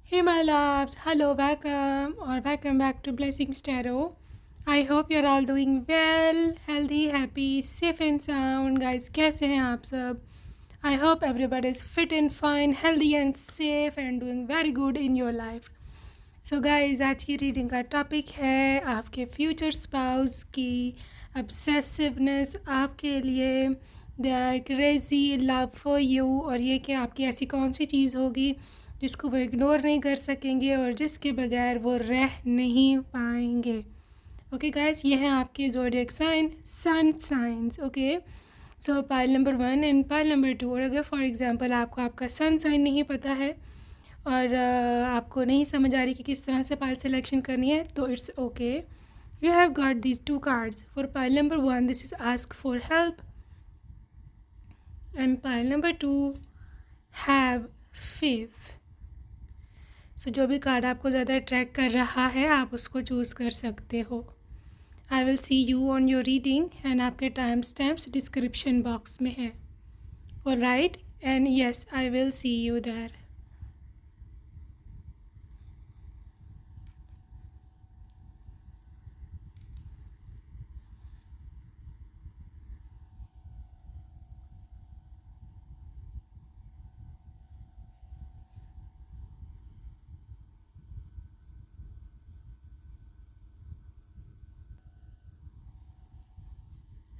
Hey, my loves. Hello, welcome, or welcome back to Blessings Tarot. I hope you're all doing well, healthy, happy, safe and sound. Guys, कैसे हैं आप सब? I hope everybody is fit and fine, healthy and safe and doing very good in your life. So guys, आज की reading का topic है आपके future spouse की obsessiveness आपके लिए, their crazy love for you, और ये कि आपकी ऐसी कौन सी चीज़ होगी जिसको वो इग्नोर नहीं कर सकेंगे और जिसके बगैर वो रह नहीं पाएंगे. ओके गाइस, ये हैं आपके zodiac sign, sun signs. Okay, so pile number 1 and pile number 2. और अगर फॉर एग्जांपल आपको आपका सन साइन नहीं पता है और आपको नहीं समझ आ रही कि किस तरह से पाइल सिलेक्शन करनी है, तो it's okay. You have got these two cards. For pile number 1 this is ask for help, and pile number 2 have faith. So जो भी कार्ड आपको ज़्यादा अट्रैक्ट कर रहा है आप उसको चूज़ कर सकते हो. I will see you on your reading and आपके टाइम स्टैम्प्स डिस्क्रिप्शन बॉक्स में है. Alright, and yes, I will see you there.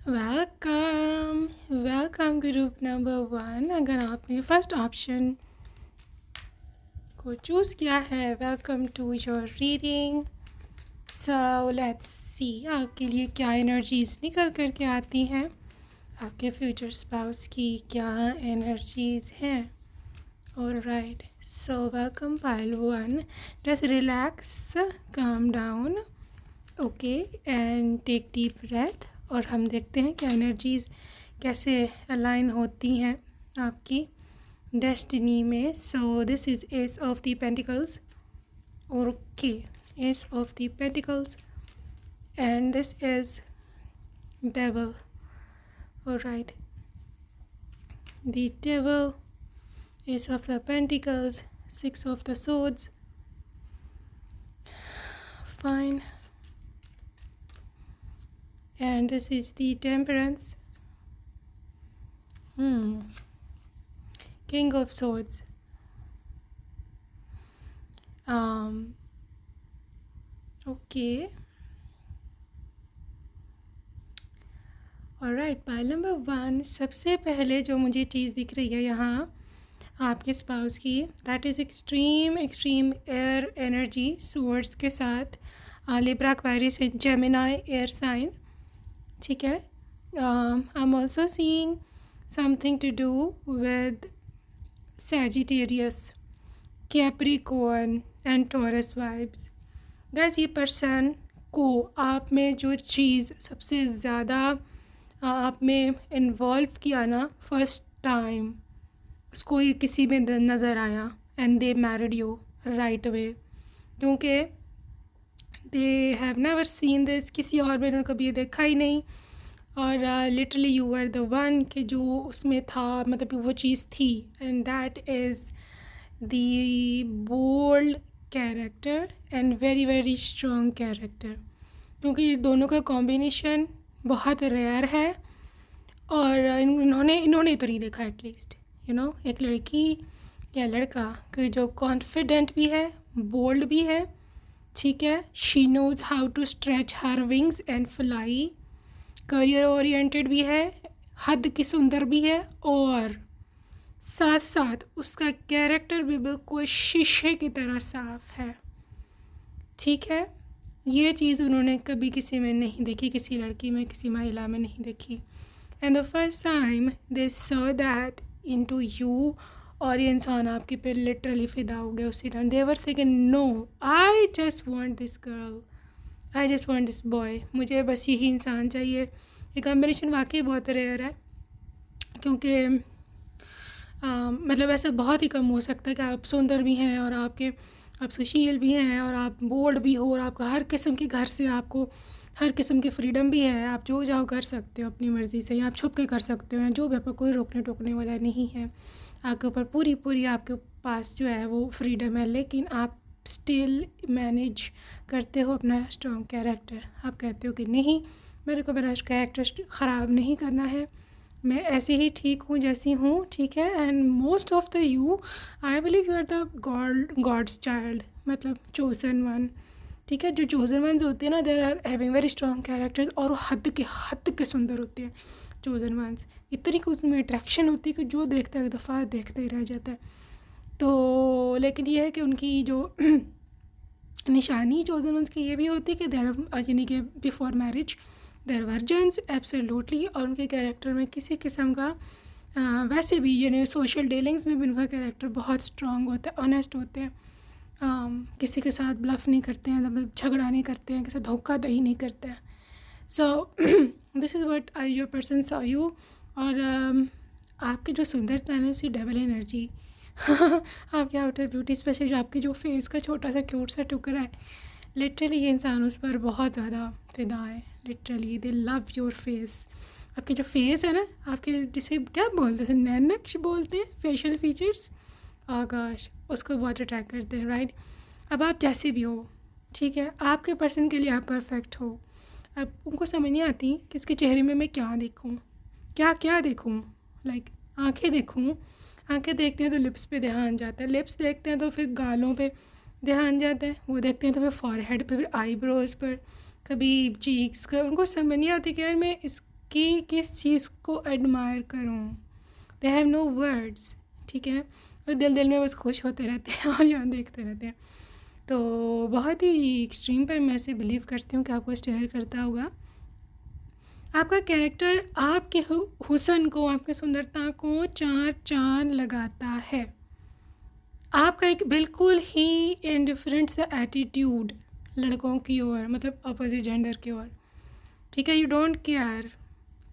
Welcome welcome group number 1. अगर आपने फर्स्ट ऑप्शन को चूज़ किया है, welcome to your reading. So let's see आपके लिए क्या एनर्जीज निकल कर के आती हैं, आपके फ्यूचर स्पाउस की क्या एनर्जीज हैं. Alright, so welcome pile 1. Just relax, calm down, okay, and take deep breath. और हम देखते हैं कि एनर्जीज़ कैसे अलाइन होती हैं आपकी डेस्टिनी में. So this is S of the pentacles. Okay, S of the pentacles, and this is devil. Alright, the devil, S of the pentacles, six of the swords. Fine. And this is the temperance. King of swords. Okay. Alright, pile number 1. सबसे पहले जो मुझे चीज़ दिख रही है यहाँ आपके spouse की, that is extreme air energy swords के साथ. Libra, Aquarius and Gemini air sign. ठीक है. I am also seeing something to do with Sagittarius, Capricorn and Taurus vibes. Guys, ये पर्सन को आप में जो चीज़ सबसे ज़्यादा आप में इन्वॉल्व किया ना फर्स्ट टाइम, उसको ये किसी में नज़र आया and they married you right away. क्योंकि they have never seen this, किसी और में उन्होंने कभी ये देखा ही नहीं. और literally you were the one कि जो उसमें था, मतलब वो चीज़ थी. And that is the bold character and very very strong character. क्योंकि ये दोनों का कॉम्बिनेशन बहुत रेयर है और इन्होंने तो नहीं देखा एटलीस्ट, यू नो, एक लड़की या लड़का कि जो कॉन्फिडेंट भी है, बोल्ड भी है. ठीक है, she knows how to stretch her wings and fly. Career oriented भी है, हद की सुंदर भी है, और साथ साथ उसका कैरेक्टर भी बिल्कुल शीशे की तरह साफ है. ठीक है, ये चीज़ उन्होंने कभी किसी में नहीं देखी, किसी लड़की में, किसी महिला में नहीं देखी. And the first time they saw that into you, और ये इंसान आपके पे लिटरली फ़िदा हो गया उसी time. They were saying no, I just want this girl, I just want this boy. मुझे बस यही इंसान चाहिए. ये कॉम्बिनेशन वाकई बहुत रेयर है, क्योंकि मतलब ऐसा बहुत ही कम हो सकता है कि आप सुंदर भी हैं और आप सुशील भी हैं और आप बोल्ड भी हो और आपको हर किस्म के घर से आपको हर किस्म की फ्रीडम भी है. आप जो चाहो कर सकते हो अपनी मर्ज़ी से, या आप छुप के कर सकते हो, जो भी, आपको कोई रोकने टोकने वाला नहीं है. आपके ऊपर पूरी आपके पास जो है वो फ्रीडम है, लेकिन आप स्टिल मैनेज करते हो अपना स्ट्रॉन्ग कैरेक्टर। आप कहते हो कि नहीं, मेरे को मेरा कैरेक्टर ख़राब नहीं करना है, मैं ऐसे ही ठीक हूँ जैसी हूँ, ठीक है। And most of the you, I believe you are the God's child, मतलब चोजन वन, ठीक है। जो चोजन वंस होते हैं ना, there are having very strong characters, और वो हद के सुंदर होते हैं चोजन वंस। इतनी कुछ में अट्रैक्शन होती है कि जो देखता है एक दफ़ा देखते ही रह जाता है। तो लेकिन ये है कि उनकी जो निशानी चोजन वंस की ये भी होती है कि देर, यानी कि बिफोर मैरिज देर वर्जन्स एब्सोल्युटली, और उनके कैरेक्टर में किसी किस्म का वैसे भी यानी सोशल डीलिंग्स में भी उनका कैरेक्टर बहुत स्ट्रॉन्ग होता है, ऑनेस्ट होते हैं, किसी के साथ ब्लफ नहीं करते हैं, मतलब झगड़ा नहीं करते हैं, किसी धोखाधड़ी नहीं करते हैं। So this is what I your person saw you. और आपकी जो सुंदरता है ना, उसी डबल एनर्जी आपकी आउटर ब्यूटी, स्पेशली जो आपकी जो फेस का छोटा सा क्यूट सा टुकड़ा है, लिटरली ये इंसान उस पर बहुत ज़्यादा फिदा है। Literally they love your face. आपकी जो फेस है ना, आपके जिसे क्या बोलते हैं, नैनक्श बोलते हैं, फेशियल फीचर्स, आकाश उसको बहुत अट्रैक्ट करते हैं, राइट। अब आप जैसे भी हो, ठीक है, आपके पर्सन के लिए आप परफेक्ट हो। अब उनको समझ नहीं आती कि इसके चेहरे में मैं क्या देखूं, क्या देखूं, लाइक आंखें देखूं। आंखें देखते हैं तो लिप्स पे ध्यान जाता है, लिप्स देखते हैं तो फिर गालों पे ध्यान जाता है, वो देखते हैं तो फिर फॉरहेड पे, फिर आईब्रोज़ पर, कभी चीक्स का। उनको समझ नहीं आती कि यार मैं इसकी किस चीज़ को एडमायर करूं। दे हैव नो वर्ड्स, ठीक है। और दिल में बस खुश होते रहते हैं और यहाँ देखते रहते हैं। तो बहुत ही एक्सट्रीम पर मैं ऐसे बिलीव करती हूँ कि आपको स्टेयर करता होगा। आपका कैरेक्टर आपके हुस्न को, आपकी सुंदरता को चार चांद लगाता है। आपका एक बिल्कुल ही इंडिफरेंट सा एटीट्यूड लड़कों की ओर, मतलब अपोजिट जेंडर की ओर, ठीक है। यू डोंट केयर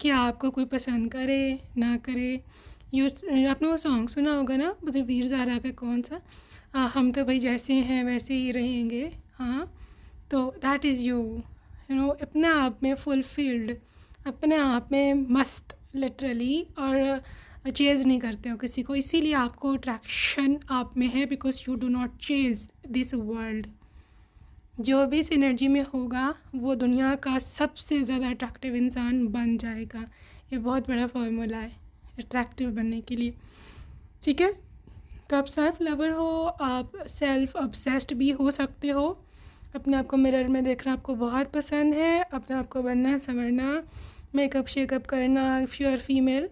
कि आपको कोई पसंद करे ना करे। आपने वो सॉन्ग सुना होगा ना, मतलब वीर ज़ारा का, कौन सा, हम तो भाई जैसे हैं वैसे ही रहेंगे। हाँ, तो that is you, you know, अपने आप में फुलफिल्ड, अपने आप में मस्त लिटरली, और चेज़ नहीं करते हो किसी को, इसीलिए आपको अट्रैक्शन आप में है, because you do not Chase this world. जो भी इस एनर्जी में होगा वो दुनिया का सबसे ज़्यादा अट्रैक्टिव इंसान बन जाएगा। ये बहुत बड़ा फार्मूला है अट्रैक्टिव बनने के लिए, ठीक है। तो आप सेल्फ लवर हो, आप सेल्फ ऑब्सेस्ड भी हो सकते हो। अपने आप को मिरर में देखना आपको बहुत पसंद है, अपने आप को बनना संवरना, मेकअप शेकअप करना, इफ़ यू आर फीमेल,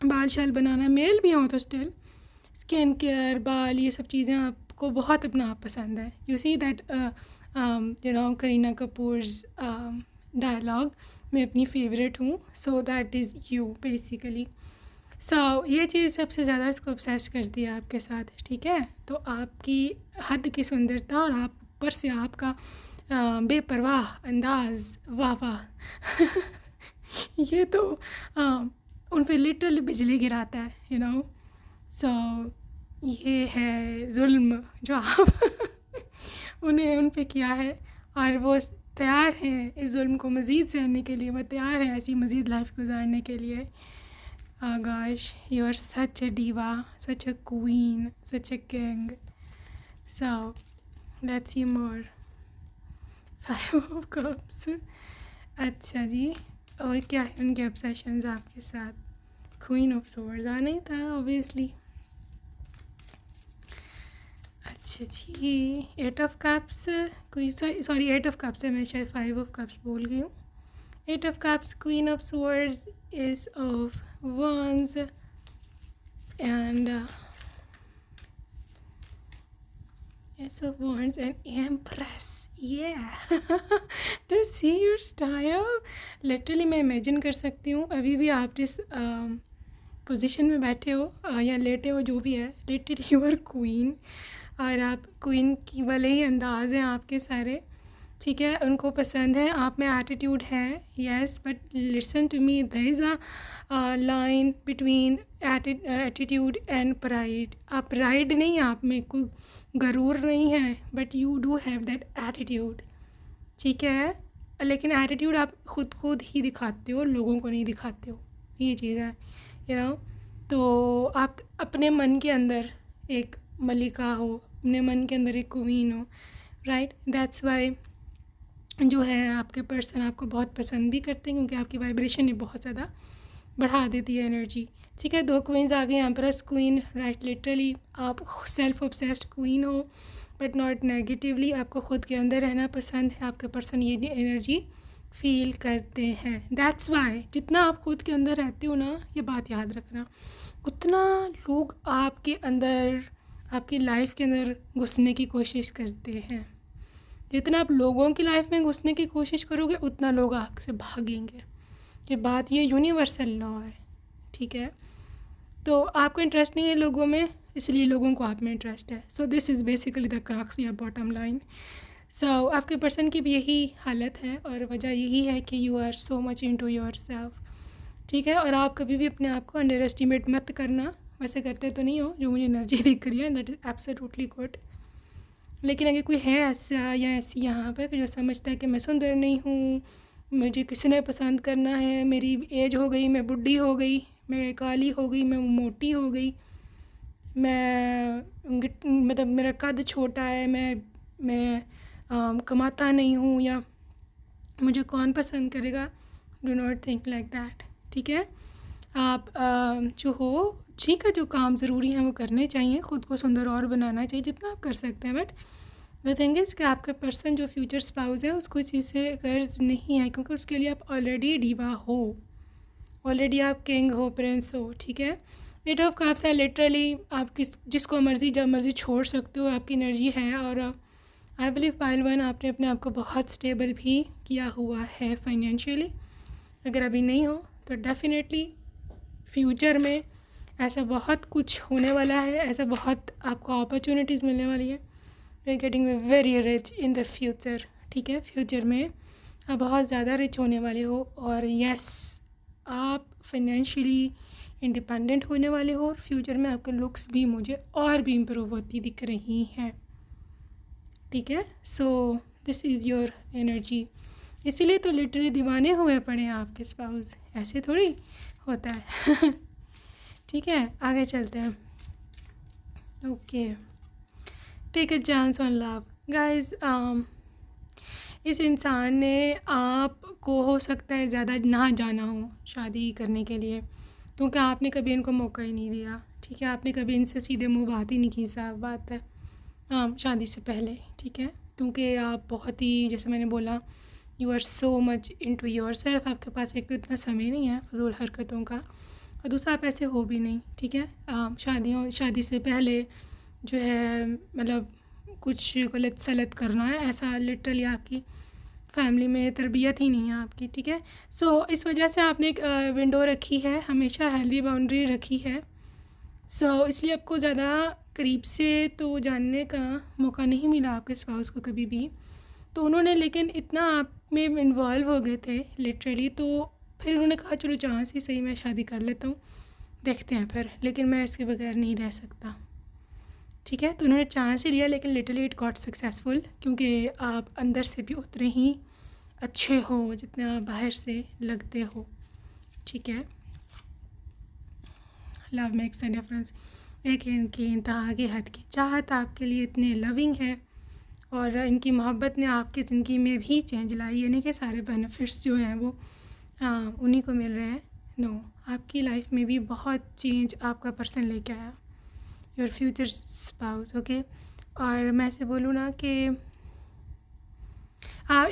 बाल शाल बनाना, मेल भी हो तो स्टिल स्किन केयर, बाल, ये सब चीज़ें आपको बहुत अपना आप पसंद है। You see that you know Kareena Kapoor's dialogue मैं अपनी फेवरेट हूँ, so that is you basically. So ये चीज़ सबसे ज़्यादा इसको ऑब्सेस करती है आपके साथ, ठीक है। तो आपकी हद की सुंदरता, और आप ऊपर से आपका बेपरवाह अंदाज़, वाह वाह ये तो उन पे लिटरली बिजली गिराता है, यू नो। सो ये है जुल्म जो आप उन्हें उन पे किया है, और वो तैयार हैं इस जुल्म को मज़ीद सहने के लिए, वो तैयार है ऐसी मज़ीद लाइफ गुजारने के लिए। Gosh, you are such a diva, such a queen, such a king. So, let's see more. 5 of Cups. अच्छा जी, और क्या है उनके obsessions आपके साथ? Queen of Swords आना ही था obviously. अच्छा जी, 8 of Cups, कोई सॉरी 8 of Cups है, मैं शायद 5 of Cups बोल गई हूँ। 8 of Cups, Queen of Swords, Ace of Wands, and Ace of Wands and Empress. Yeah. To see your style, literally मैं imagine कर सकती हूँ अभी भी आप जिस पोजीशन में बैठे हो या लेटे हो, जो भी है, literally you are queen, और आप क्वीन की वाले ही अंदाज़ हैं आपके सारे, ठीक है। उनको पसंद है, आप में एटीट्यूड है, yes, but listen to me, there is a line between attitude and pride. आप प्राइड नहीं, आप में कोई गरूर नहीं है, but you do have that attitude, ठीक है। लेकिन एटीट्यूड आप खुद ही दिखाते हो, लोगों को नहीं दिखाते हो, ये चीज़ है, यू नो। तो आप अपने मन के अंदर एक मलिका हो, अपने मन के अंदर एक क्वीन हो, राइट। दैट्स वाई जो है आपके पर्सन आपको बहुत पसंद भी करते हैं, क्योंकि आपकी वाइब्रेशन ही बहुत ज़्यादा बढ़ा देती है एनर्जी। ठीक है, 2 क्वींस आ गई, एम्प्रेस क्वीन, राइट। लिटरली आप सेल्फ ऑब्सेस्ड क्वीन हो, बट नॉट नेगेटिवली। आपको ख़ुद के अंदर रहना पसंद है, आपके पर्सन ये एनर्जी फील करते हैं। दैट्स वाई जितना आप ख़ुद के अंदर रहते हो ना, ये बात याद रखना, उतना लोग आपके अंदर, आपकी लाइफ के अंदर घुसने की कोशिश करते हैं। जितना आप लोगों की लाइफ में घुसने की कोशिश करोगे, उतना लोग आपसे भागेंगे। ये बात, ये यूनिवर्सल लॉ है, ठीक है। तो आपको इंटरेस्ट नहीं है लोगों में, इसलिए लोगों को आप में इंटरेस्ट है। So this is basically the crux या बॉटम लाइन। सो आपके पर्सन की भी यही हालत है, और वजह यही है कि you are so much into yourself, ठीक है। और आप कभी भी अपने आप को अंडर एस्टिमेट मत करना, वैसे करते तो नहीं हो, जो मुझे एनर्जी दिख रही है, दैट इज़ एब्सोल्युटली गुड। लेकिन अगर कोई है ऐसा या ऐसी यहाँ पर जो समझता है कि मैं सुंदर नहीं हूँ, मुझे किसी ने पसंद करना है, मेरी एज हो गई, मैं बुढ़ी हो गई, मैं काली हो गई, मैं मोटी हो गई, मतलब मेरा कद छोटा है, मैं कमाता नहीं हूँ, या मुझे कौन पसंद करेगा, do not think like that, ठीक है। आप जो हो, ठीक है, जो काम ज़रूरी हैं वो करने चाहिए, ख़ुद को सुंदर और बनाना चाहिए जितना आप कर सकते हैं, बट द थिंग इज़ कि आपका पर्सन जो फ्यूचर स्पाउस है उसको इस चीज़ से गर्ज नहीं है, क्योंकि उसके लिए आप ऑलरेडी डीवा हो, ऑलरेडी आप किंग हो, प्रिंस हो, ठीक है। एट ऑफ कप्स है, लिटरली आप जिसको मर्ज़ी जब मर्ज़ी छोड़ सकते हो, आपकी एनर्जी है। और आई बिलीव पाइल 1 आपने अपने आप को बहुत स्टेबल भी किया हुआ है फाइनेंशियली। अगर अभी नहीं हो तो डेफिनेटली फ्यूचर में ऐसा बहुत कुछ होने वाला है, ऐसा बहुत आपको अपॉर्चुनिटीज़ मिलने वाली है। You are getting very rich in the future, ठीक है। फ्यूचर में आप बहुत ज़्यादा रिच होने वाले हो, और यस आप फाइनेंशियली इंडिपेंडेंट होने वाले हो, और फ्यूचर में आपके लुक्स भी मुझे और भी इम्प्रूव होती दिख रही हैं, ठीक है। So this is your energy. इसीलिए तो लिटरली दीवाने हुए पड़े हैं आपके स्पाउस, ऐसे थोड़ी होता है ठीक है, आगे चलते हैं। Okay, take a chance on love guys. इस इंसान ने आपको हो सकता है ज़्यादा ना जाना हो शादी करने के लिए, क्योंकि आपने कभी इनको मौका ही नहीं दिया, ठीक है। आपने कभी इनसे सीधे मुंह बात ही नहीं की, साफ बात है, शादी से पहले, ठीक है। क्योंकि आप बहुत ही, जैसे मैंने बोला, you are so much into yourself. आपके पास एक तो इतना समय नहीं है फजूल हरकतों का, और दूसरा आप ऐसे हो भी नहीं, ठीक है। शादी से पहले जो है, मतलब कुछ गलत सलत करना है, ऐसा लिटरली आपकी फैमिली में तरबियत ही नहीं है आपकी, ठीक है। सो इस वजह से आपने एक विंडो रखी है, हमेशा हेल्दी बाउंड्री रखी है। सो इसलिए आपको ज़्यादा करीब से तो जानने का मौका नहीं मिला आपके स्पाउस को कभी भी। तो उन्होंने, लेकिन इतना आप में इन्वॉल्व हो गए थे लिटरली, तो फिर उन्होंने कहा चलो चांस ही सही, मैं शादी कर लेता हूँ, देखते हैं फिर, लेकिन मैं इसके बगैर नहीं रह सकता, ठीक है। तो उन्होंने चांस ही लिया, लेकिन लिटरली इट गॉट सक्सेसफुल, क्योंकि आप अंदर से भी उतने ही अच्छे हो जितने आप बाहर से लगते हो, ठीक है। Love makes a difference. एक इनकी इंतहा की हद की चाहत आपके लिए इतने लविंग है, और इनकी मोहब्बत ने आपकी ज़िंदगी में भी चेंज लाई, यानी कि सारे बेनिफिट्स जो हैं वो उन्हीं को मिल रहे हैं। नो, आपकी लाइफ में भी बहुत चेंज आपका पर्सन लेके आया, योर फ्यूचर स्पाउस, ओके। और मैं से बोलूँ ना कि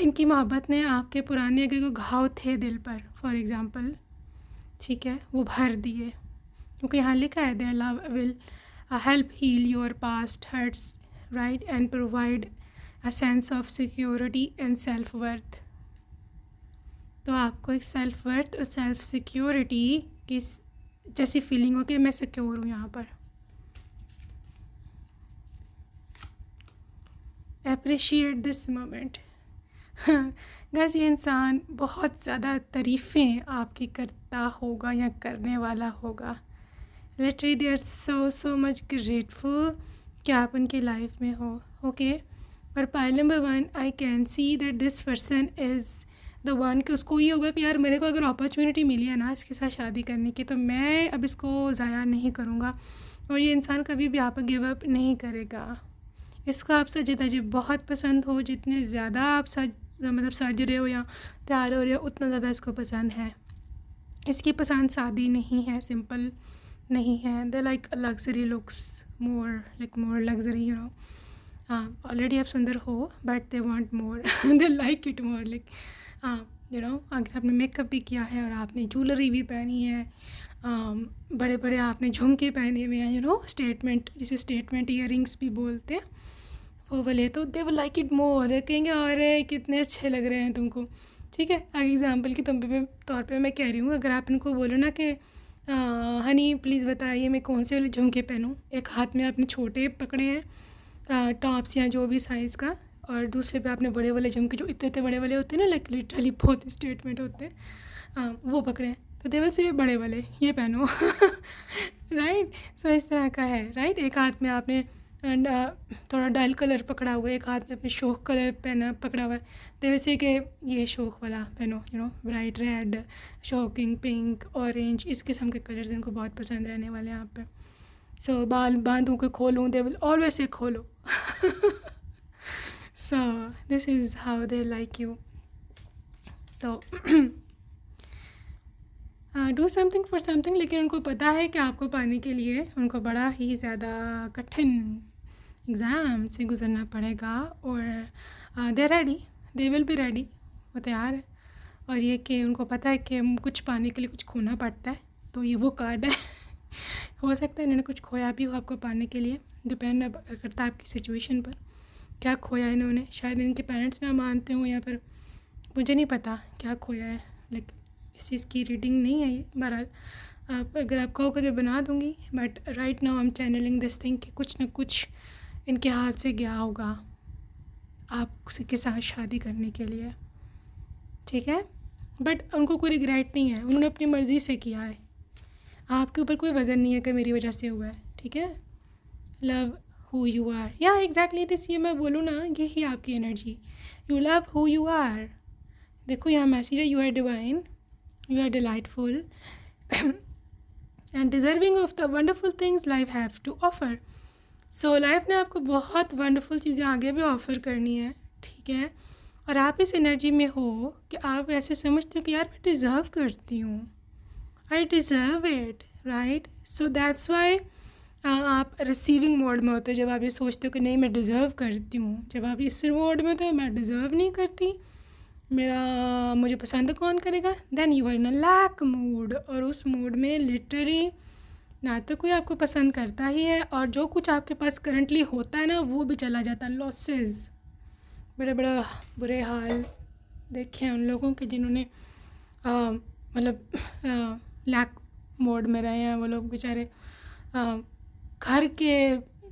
इनकी मोहब्बत ने आपके पुराने अगर कोई घाव थे दिल पर, फॉर एग्ज़ाम्पल, ठीक है, वो भर दिए, क्योंकि यहाँ लिखा है their love will help heal your past hurts, right, and provide a sense of security and self worth. तो आपको एक सेल्फ वर्थ और सेल्फ सिक्योरिटी की जैसी फीलिंग हो कि मैं सिक्योर हूँ यहाँ पर। Appreciate this moment. गाइस, ये इंसान बहुत ज़्यादा तारीफ़ें आपकी करता होगा या करने वाला होगा। Literally they are so much grateful कि आप उनकी लाइफ में हो, ओके। और pile number 1, I can see that this person is the one, कि उसको ये होगा कि यार मेरे को अगर अपॉर्चुनिटी मिली है ना इसके साथ शादी करने की, तो मैं अब इसको ज़ाया नहीं करूँगा, और ये इंसान कभी भी आप गिव अप नहीं करेगा। इसको आप सजे धजे बहुत पसंद हो, जितने ज़्यादा आप सज रहे हो या तैयार हो रहे हो उतना ज़्यादा इसको पसंद है। इसकी पसंद शादी नहीं है, सिंपल नहीं है। They like luxury looks, more luxury, you know. हाँ, ऑलरेडी आप सुंदर हो but they want more, they like it more, like you know. अगर आपने मेकअप भी किया है और आपने ज्वेलरी भी पहनी है, बड़े बड़े आपने झुमके पहने हुए हैं, यू नो, स्टेटमेंट, जिसे स्टेटमेंट ईयरिंग्स भी बोलते हैं, वो वाले, तो they will like it more. They कहेंगे अरे कितने अच्छे लग रहे हैं तुमको, ठीक है। एग्जाम्पल के तौर पे मैं कह रही हूँ, अगर आप इनको बोलो ना कि हनी प्लीज़ बताइए मैं कौन से वाले झुमके पहनूँ, एक हाथ में आपने छोटे पकड़े हैं टॉप्स या जो भी साइज़ का, और दूसरे पे आपने बड़े वाले झुमके जो इतने बड़े वाले होते हैं ना, लाइक लिटरली बहुत स्टेटमेंट होते हैं, वो पकड़े हैं, तो दे वैसे बड़े वाले ये पहनो राइट। सो इस तरह का है, राइट। एक हाथ में आपने एंड थोड़ा डल कलर पकड़ा हुआ है, एक हाथ में अपने शोक कलर पकड़ा हुआ है, तो वैसे कि ये शोक वाला पहनो, you know, bright red, shocking pink, orange, इस किस्म के कलर्स इनको बहुत पसंद रहने वाले हैं यहाँ पे। सो बाल बांधूँ के खोलूँ, दे विल ऑलवेज से खोलो so this is how they like you. तो डू समथिंग फॉर समथिंग, लेकिन उनको पता है कि आपको पाने के लिए उनको बड़ा ही ज़्यादा कठिन एग्ज़ाम से गुज़रना पड़ेगा, और they ready, they will be ready, वो तैयार है। और ये कि उनको पता है कि कुछ पाने के लिए कुछ खोना पड़ता है, तो ये वो कार्ड है हो सकता है इन्होंने कुछ खोया भी हो आपको पाने के लिए, डिपेंड करता है आपकी सिचुएशन पर, क्या खोया है इन्होंने। शायद इनके पेरेंट्स ना मानते हों, या फिर मुझे नहीं पता क्या खोया है, लेकिन इस चीज़ की रीडिंग नहीं है ये। बहरहाल आप अगर आप कहोगे तो बना दूँगी, but right now I am channeling this thing कि कुछ ना कुछ इनके हाथ से गया होगा आपके साथ शादी करने के लिए, ठीक है। बट उनको कोई रिग्रेट नहीं है, उन्होंने अपनी मर्ज़ी से किया है, आपके ऊपर कोई वज़न नहीं है कि मेरी वजह से हुआ है, ठीक है। लव हु यू आर, या एग्जैक्टली दिस, ये मैं बोलूँ ना, यही आपकी energy, you love who you are. देखो यहाँ मैसेज है, you are divine, you are delightful and deserving of the wonderful things life have to offer. So life ने आपको बहुत wonderful चीज़ें आगे भी ऑफ़र करनी है, ठीक है। और आप इस एनर्जी में हो कि आप ऐसे समझते हो कि यार मैं डिज़र्व करती हूँ, I deserve it, right. So that's why आप रिसीविंग मोड में होते हो, जब आप ये सोचते हो कि नहीं मैं डिज़र्व करती हूँ। जब आप इस मोड में होते हो मैं डिज़र्व नहीं करती, मुझे पसंद कौन करेगा, then you are in a lack mood. और उस मूड में लिटरली ना तो कोई आपको पसंद करता ही है, और जो कुछ आपके पास करंटली होता है ना वो भी चला जाता है, लॉसेस, बड़े बड़े बुरे हाल देखे हैं उन लोगों के जिन्होंने मतलब लैक मोड में रहे हैं। वो लोग बेचारे घर के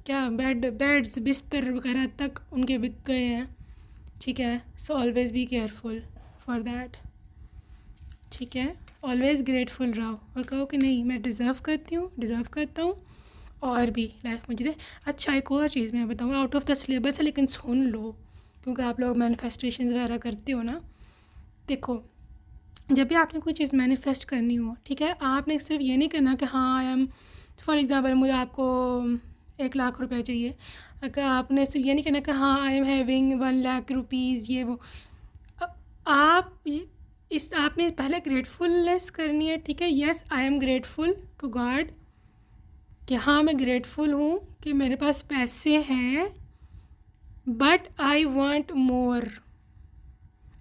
क्या बेड्स बिस्तर वगैरह तक उनके बिक गए हैं, ठीक है। So always be careful for that, ठीक है। ऑलवेज़ ग्रेटफुल रहो और कहो कि नहीं मैं डिज़र्व करता हूँ और भी लाइफ मुझे दे। अच्छा, एक और चीज़ मैं बताऊँगा, आउट ऑफ द सिलेबस है लेकिन सुन लो, क्योंकि आप लोग मैनिफेस्टेशंस वगैरह करते हो ना। देखो, जब भी आपने कोई चीज़ मैनिफेस्ट करनी हो, ठीक है, आपने सिर्फ ये नहीं करना कि हाँ आई एम, फॉर एग्ज़ाम्पल मुझे आपको 1,00,000 रुपये चाहिए, अगर आपने सिर्फ ये नहीं कहना कि हाँ आई एम हैविंग 1,00,000 रुपीज़, ये वो। आपने पहले ग्रेटफुलनेस करनी है, ठीक है। Yes I am grateful to God, कि हाँ मैं ग्रेटफुल हूँ कि मेरे पास पैसे हैं, बट आई वांट मोर।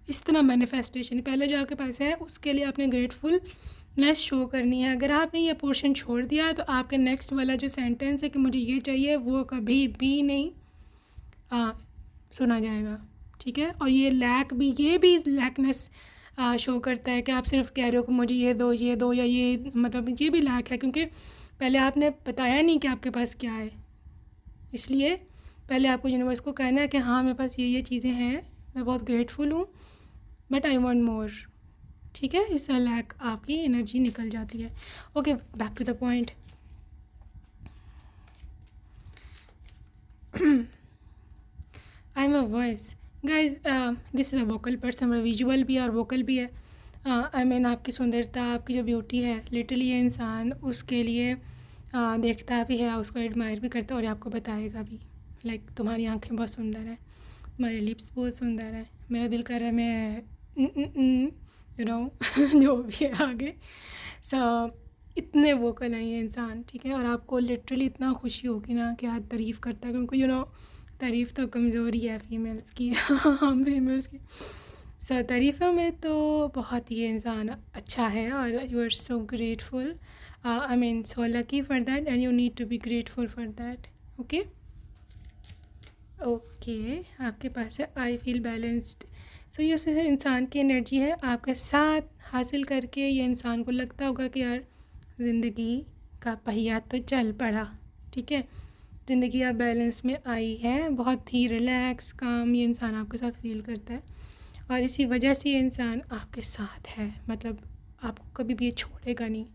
इस तरह मैनिफेस्टेशन, पहले जो आपके पास है उसके लिए आपने ग्रेटफुलनेस शो करनी है। अगर आपने ये पोर्शन छोड़ दिया तो आपका नेक्स्ट वाला जो सेंटेंस है कि मुझे ये चाहिए, वो कभी भी नहीं सुना जाएगा, ठीक है। और ये भी लैकनेस शो करता है कि आप सिर्फ कह रहे हो कि मुझे ये दो या ये, मतलब ये भी लैक है, क्योंकि पहले आपने बताया नहीं कि आपके पास क्या है। इसलिए पहले आपको यूनिवर्स को कहना है कि हाँ मेरे पास ये चीज़ें हैं, मैं बहुत ग्रेटफुल हूँ, बट आई वांट मोर, ठीक है। इस तरह लैक आपकी एनर्जी निकल जाती है। Okay, back to the point. I am a voice guys, this is a vocal person, visual भी और वोकल भी है। आई मीन आपकी सुंदरता, आपकी जो ब्यूटी है, लिटरली ये इंसान उसके लिए देखता भी है, उसको एडमायर भी करता है और आपको बताएगा भी लाइक तुम्हारी आंखें बहुत सुंदर है, तुम्हारे लिप्स बहुत सुंदर है, मेरा दिल कर रहा है मैं यू नो जो भी है आगे। सो इतने वोकल हैं ये इंसान, ठीक है। और आपको लिटरली इतना खुशी होगी ना कि आज तारीफ़ करता है, क्योंकि तारीफ़ तो कमज़ोरी है फीमेल्स की हम फीमेल्स की। सो तारीफ़ों में तो बहुत ही इंसान अच्छा है और you are so grateful, I mean so lucky for that and you need to be grateful for that. Okay okay, आपके पास है आई फील बैलेंस्ड। सो ये उस इंसान की एनर्जी है, आपके साथ हासिल करके ये इंसान को लगता होगा कि यार ज़िंदगी का पहिया तो चल पड़ा, ठीक है, ज़िंदगी अब बैलेंस में आई है, बहुत ही रिलैक्स काम ये इंसान आपके साथ फील करता है और इसी वजह से ये इंसान आपके साथ है, मतलब आपको कभी भी ये छोड़ेगा नहीं,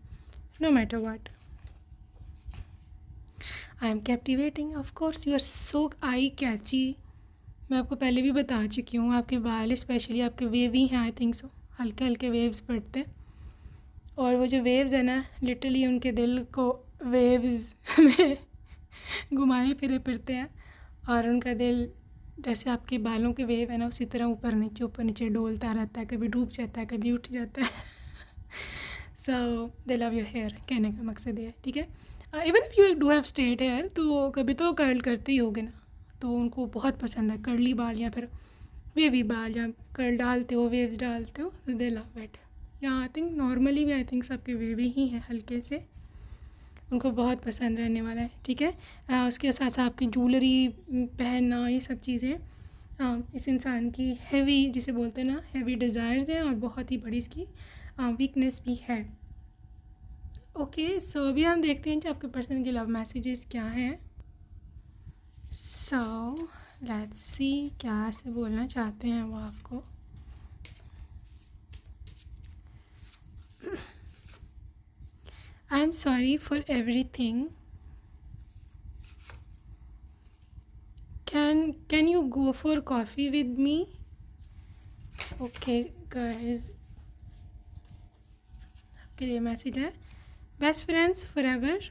no matter what. I am captivating, of course you are so eye catchy. मैं आपको पहले भी बता चुकी हूँ, आपके बाल स्पेशली आपके वेवी हैं, आई थिंक सो, हल्के हल्के वेव्स पड़ते हैं और वो जो वेव्स है ना लिटरली उनके दिल को वेव्स में घुमाए फिरे फिरते हैं और उनका दिल जैसे आपके बालों के वेव है ना उसी तरह ऊपर नीचे डोलता रहता है, कभी डूब जाता है कभी उठ जाता है। So they love your hair, कहने का मकसद ये है, ठीक है। Even if you do have straight hair तो कभी तो कर्ल करते ही होगे ना, तो उनको बहुत पसंद है कर्ली बाल या फिर वेवी बाल, या कर्ल डालते हो वेव्स डालते हो, तो दे लव इट। या आई थिंक नॉर्मली भी आई थिंक सबके वेवी ही हैं हल्के से, उनको बहुत पसंद रहने वाला है, ठीक है। उसके साथ साथ आपकी ज्वेलरी पहनना, ये सब चीज़ें इस इंसान की हैवी, जिसे बोलते हैं ना हैवी डिज़ायर्स हैं और बहुत ही बड़ी इसकी वीकनेस भी है। ओके सो अभी हम देखते हैं कि आपके पर्सन के लव मैसेजेस क्या हैं। सो लेट्स सी क्या से बोलना चाहते हैं वो आपको। I am sorry for everything, can you go for coffee with me? Okay guys, आपके लिए मैसेज है, बेस्ट फ्रेंड्स फॉरएवर।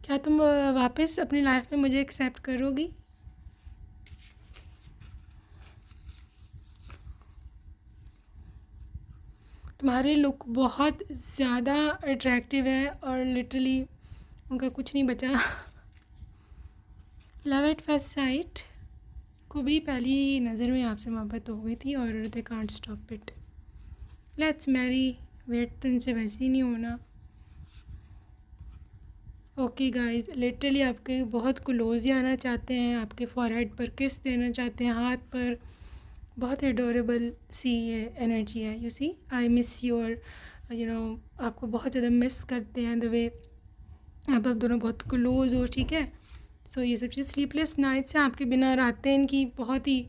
क्या तुम वापस अपनी लाइफ में मुझे एक्सेप्ट करोगी? तुम्हारे लुक बहुत ज़्यादा अट्रैक्टिव है और लिटरली उनका कुछ नहीं बचा। लव एट फर्स्ट साइट, को भी पहली नज़र में आपसे मोहब्बत हो गई थी और they can't stop it, let's marry, wait तो इनसे वैसे ही नहीं होना। ओके गाइस, लिटरली आपके बहुत क्लोज ही आना चाहते हैं, आपके फॉरहेड पर किस देना चाहते हैं, हाथ पर, बहुत एडोरेबल सी ये एनर्जी है। You see I miss your आपको बहुत ज़्यादा मिस करते हैं द वे आप दोनों बहुत क्लोज हो, ठीक है। सो ये सब चीज़ स्लीपलेस नाइट्स हैं, आपके बिना रातें इनकी बहुत ही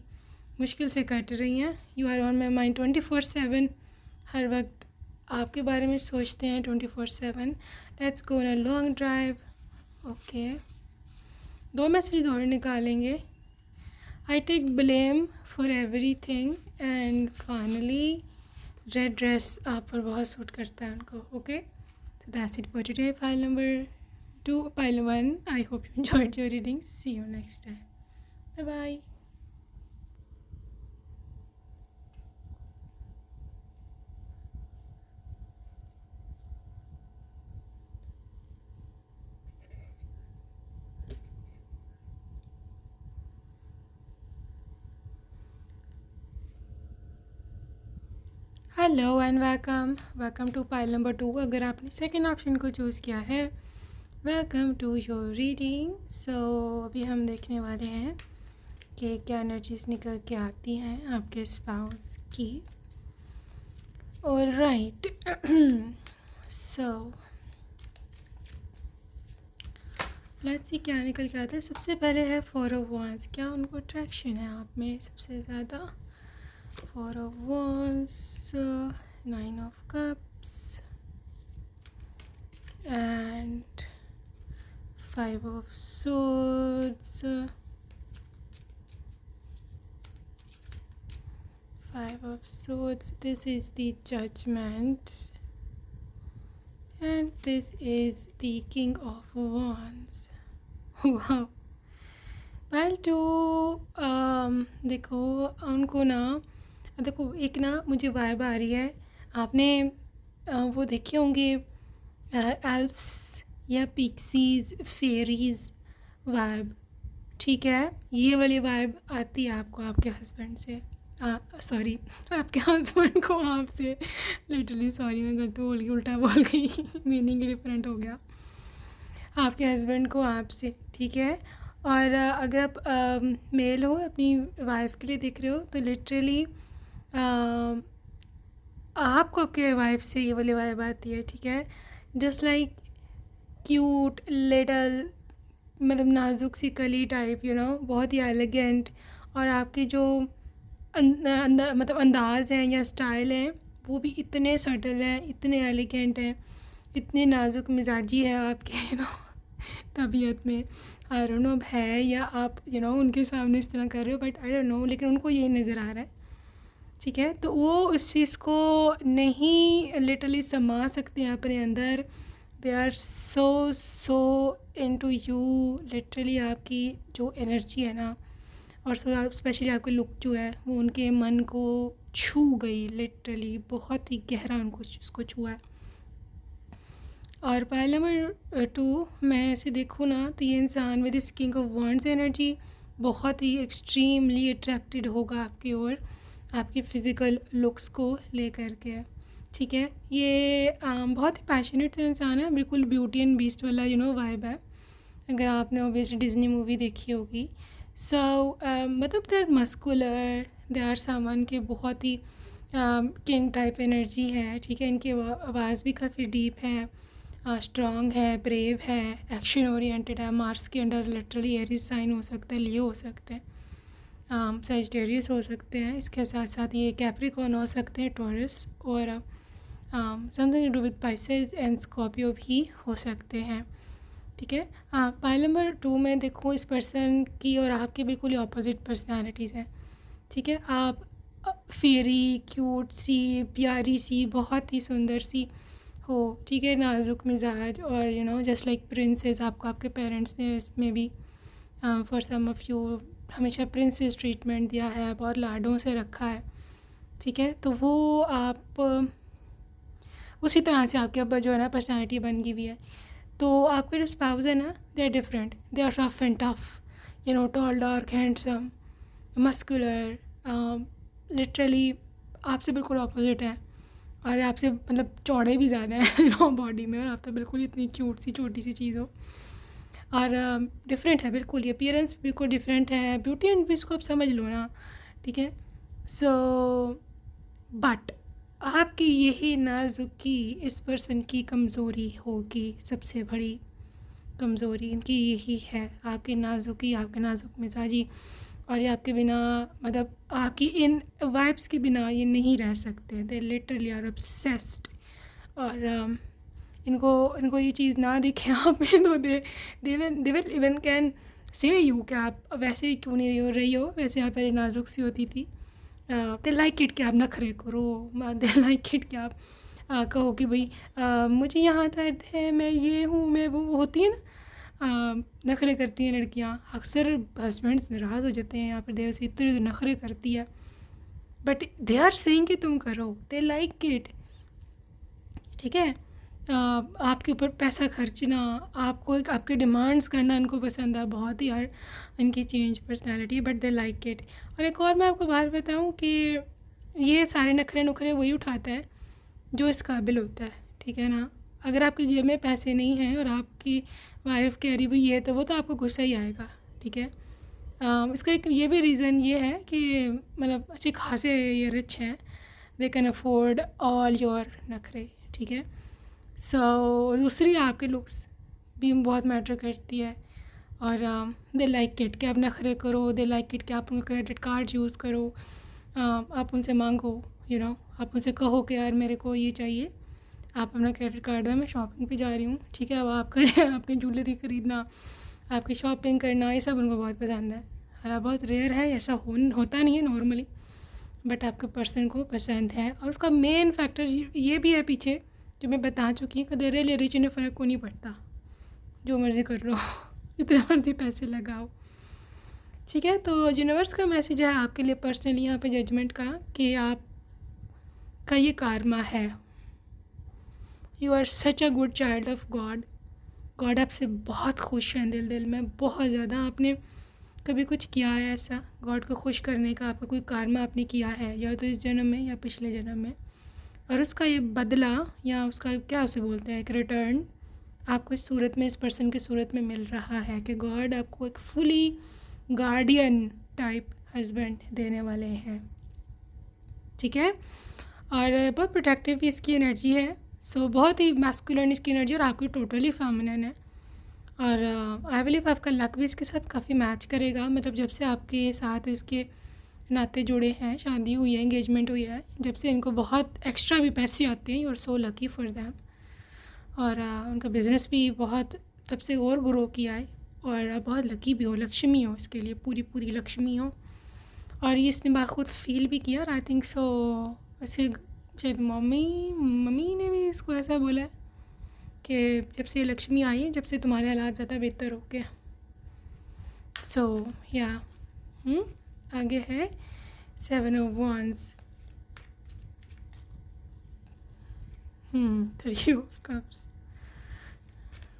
मुश्किल से कट रही हैं। You are on my mind 24/7, हर वक्त आपके बारे में सोचते हैं 24/7। Let's go on a long drive. Okay, 2 messages और निकालेंगे। I take blame for everything and finally red dress आप पर बहुत सूट करता है उनको। Okay, so that's it for today. Pile number 2, pile 1. I hope you enjoyed your reading. See you next time. Bye bye. Hello and welcome to pile number 2। अगर आपने second option को choose किया है, welcome to your reading. So अभी हम देखने वाले हैं कि क्या एनर्जीज निकल के आती हैं आपके स्पाउस की। ऑलराइट, सो लेट्स सी क्या निकल के आता है। सबसे पहले है 4 ऑफ वांड्स, क्या उनको अट्रैक्शन है आप में सबसे ज़्यादा? 4 of Wands, 9 of Cups and 5 of Swords, 5 of Swords. This is the Judgment. And this is the king of wands. वाह. वेल टू देखो उनको ना, देखो एक ना मुझे वाइब आ रही है. आपने वो देखे होंगे एल्फ्स या पिक्सीज फेरीज वाइब. ठीक है, ये वाली वाइब आती है आपको आपके हस्बैंड से. सॉरी, आपके हस्बैंड को आपसे. लिटरली सॉरी, मैं गलत बोल गई, उल्टा बोल गई. मीनिंग डिफरेंट हो गया. आपके हस्बैंड को आपसे, ठीक है. और अगर आप मेल हो अपनी वाइफ के लिए देख रहे हो तो लिटरली आपको आपके वाइफ से ये वाली वाइब आती है. ठीक है, जस्ट लाइक क्यूट लिटल, मतलब नाजुक सी कली टाइप, बहुत ही एलिगेंट. और आपके जो मतलब अंदाज़ हैं या स्टाइल हैं वो भी इतने सटल हैं, इतने एलिगेंट हैं, इतने नाजुक मिजाजी है आपके तबीयत में. आई डोंट नो अब है या आप उनके सामने इस तरह कर रहे हो, बट आई डोंट नो, लेकिन उनको ये नज़र आ रहा है. ठीक है, तो वो उस चीज़ को नहीं लिटरली समा सकते हैं अपने अंदर. They are so into you. Literally आपकी जो एनर्जी है ना, और स्पेशली आपकी लुक जो है वो उनके मन को छू गई. लिटरली बहुत ही गहरा उनको उसको छुआ है. और पाइल नंबर 2 मैं ऐसे देखूँ ना तो ये इंसान with this king of wands energy बहुत ही एक्सट्रीमली अट्रैक्टेड होगा आपकी ओर, आपकी फ़िज़िकल लुक्स को लेकर के. ठीक है, ये बहुत ही पैशनेट सा इंसान है, बिल्कुल ब्यूटी एंड बीस्ट वाला वाइब है. अगर आपने ओबियसली डिज़नी मूवी देखी होगी. सो मतलब they are muscular, they are सामान के बहुत ही किंग टाइप एनर्जी है. ठीक है, इनकी आवाज़ भी काफ़ी डीप है, स्ट्रॉन्ग है, ब्रेव है, एक्शन ओरिएंटेड है. मार्स के अंडर लिटरली एरीज साइन हो सकता है, लियो हो सकते हैं, सजिटेरियस हो सकते हैं. इसके साथ साथ ये कैप्रिकॉर्न हो सकते हैं, टॉरस, और something to do with Pisces and Scorpio भी हो सकते हैं. ठीक है, पाइल नंबर 2 में देखो इस पर्सन की और आपकी बिल्कुल ही ऑपोजिट पर्सनालिटीज़ हैं. ठीक है, आप फेरी, क्यूट सी, प्यारी सी, बहुत ही सुंदर सी हो. ठीक है, नाजुक मिजाज, और जस्ट लाइक प्रिंसेस आपको आपके पेरेंट्स ने इसमें भी फॉर सम ऑफ यू हमेशा प्रिंसेस ट्रीटमेंट दिया है, बहुत लाडों से रखा है. ठीक है, तो वो आप उसी तरह से आपके अब जो है ना पर्सनैलिटी बन गई हुई है. तो आपके जो स्पाउस है ना, they are different, they are rough and tough, tall, dark, handsome, muscular. Literally आपसे बिल्कुल ऑपोजिट है, और आपसे मतलब चौड़े भी ज़्यादा हैं बॉडी में, और आप तो बिल्कुल इतनी क्यूट सी छोटी सी चीज़ हो. और डिफरेंट है बिल्कुल, ये अपीयरेंस बिल्कुल डिफरेंट है. ब्यूटी एंड बीस्ट को आप समझ लो ना. ठीक है, सो बट आपकी यही नाजुकी इस पर्सन की कमज़ोरी होगी. सबसे बड़ी कमज़ोरी इनकी यही है, आपकी नाजुकी, आपके नाजुक मिजाजी. और ये आपके बिना, मतलब आपकी इन वाइब्स के बिना ये नहीं रह सकते. They literally are obsessed. और इनको ये चीज़ ना दिखे आप में तो they will even can say you कि आप वैसे ही क्यों नहीं रही हो, वैसे आप पहले नाजुक सी होती थी. दे लाइक इट कि आप नखरे करो. दे लाइक इट कि आप कहो कि भाई मुझे यहाँ दर्द है, मैं ये हूँ, मैं वो होती है ना, नखरे करती हैं लड़कियाँ. अक्सर हस्बैंड्स नाराज़ हो जाते हैं यहाँ पर, देव से इतने नखरे करती है, बट दे आर सेइंग कि तुम करो. दे लाइक इट. ठीक है, आपके ऊपर पैसा खर्चना, आपको आपके डिमांड्स करना इनको पसंद है. बहुत ही यार इनकी change personality, but they like it. और एक और मैं आपको बात बताऊँ कि ये सारे नखरे नुखरे वही उठाता है जो इस काबिल होता है. ठीक है ना, अगर आपकी जेब में पैसे नहीं हैं और आपकी वाइफ कह रही भी है तो वो तो आपको गुस्सा ही आएगा. ठीक है, इसका एक ये भी रीज़न ये है कि मतलब अच्छे खासे ये रिच हैं, they can afford all your नखरे. ठीक है, सो दूसरी आपके लुक्स भी बहुत मैटर करती है. और दे लाइक इट कि आप नखरे करो. दे लाइक इट कि आप उनका क्रेडिट कार्ड यूज़ करो, आप उनसे मांगो, आप उनसे कहो कि यार मेरे को ये चाहिए, आप अपना क्रेडिट कार्ड है, मैं शॉपिंग पे जा रही हूँ. ठीक है, अब आप करें आपकी ज्वेलरी ख़रीदना, आपकी शॉपिंग करना, ये सब उनको बहुत पसंद है. हालांकि बहुत रेयर है, ऐसा होता नहीं है नॉर्मली, बट आपके पर्सन को पसंद है. और उसका मेन फैक्टर ये भी है पीछे जो मैं बता चुकी हूँ कि दे रियली रिच, इन्हें फ़र्क को नहीं पड़ता, जो मर्ज़ी कर लो जितने मर्ज़ी पैसे लगाओ, ठीक है। तो यूनिवर्स का मैसेज है आपके लिए पर्सनली यहाँ पे जजमेंट का कि आप का ये कारमा है। You are such a good child of God. God आपसे बहुत खुश हैं दिल में, बहुत ज़्यादा। आपने कभी कुछ किया है ऐसा गॉड को खुश करने का, आपका कोई कारमा आपने किया है, या तो इस जन्म में या पिछले जन्म में, और उसका ये बदला या उसका क्या उसे बोलते हैं, एक रिटर्न आपको इस सूरत में, इस पर्सन की सूरत में मिल रहा है कि गॉड आपको एक फुली गार्डियन टाइप हस्बैंड देने वाले हैं, ठीक है। और बहुत प्रोटेक्टिव भी इसकी एनर्जी है। सो बहुत ही मैस्कुलिन इसकी एनर्जी, और आपकी टोटली फेमिनिन है। और आई बिलीव आपका लक भी इसके साथ काफ़ी मैच करेगा। मतलब जब से आपके साथ इसके नाते जुड़े हैं, शादी हुई है, एंगेजमेंट हुई है, जब से इनको बहुत एक्स्ट्रा भी पैसे आते हैं। You are so lucky for them. और उनका बिज़नेस भी बहुत तब से और ग्रो किया है, और आप बहुत लकी भी हो, लक्ष्मी हो इसके लिए, पूरी पूरी लक्ष्मी हो। और ये इसने बाखुद फील भी किया, और आई थिंक सो ऐसे शायद मम्मी ने भी इसको ऐसा बोला है कि जब से लक्ष्मी आई है, जब से तुम्हारे हालात ज़्यादा बेहतर हो गए। सो या आगे है 7 of Wands, 3 of Cups।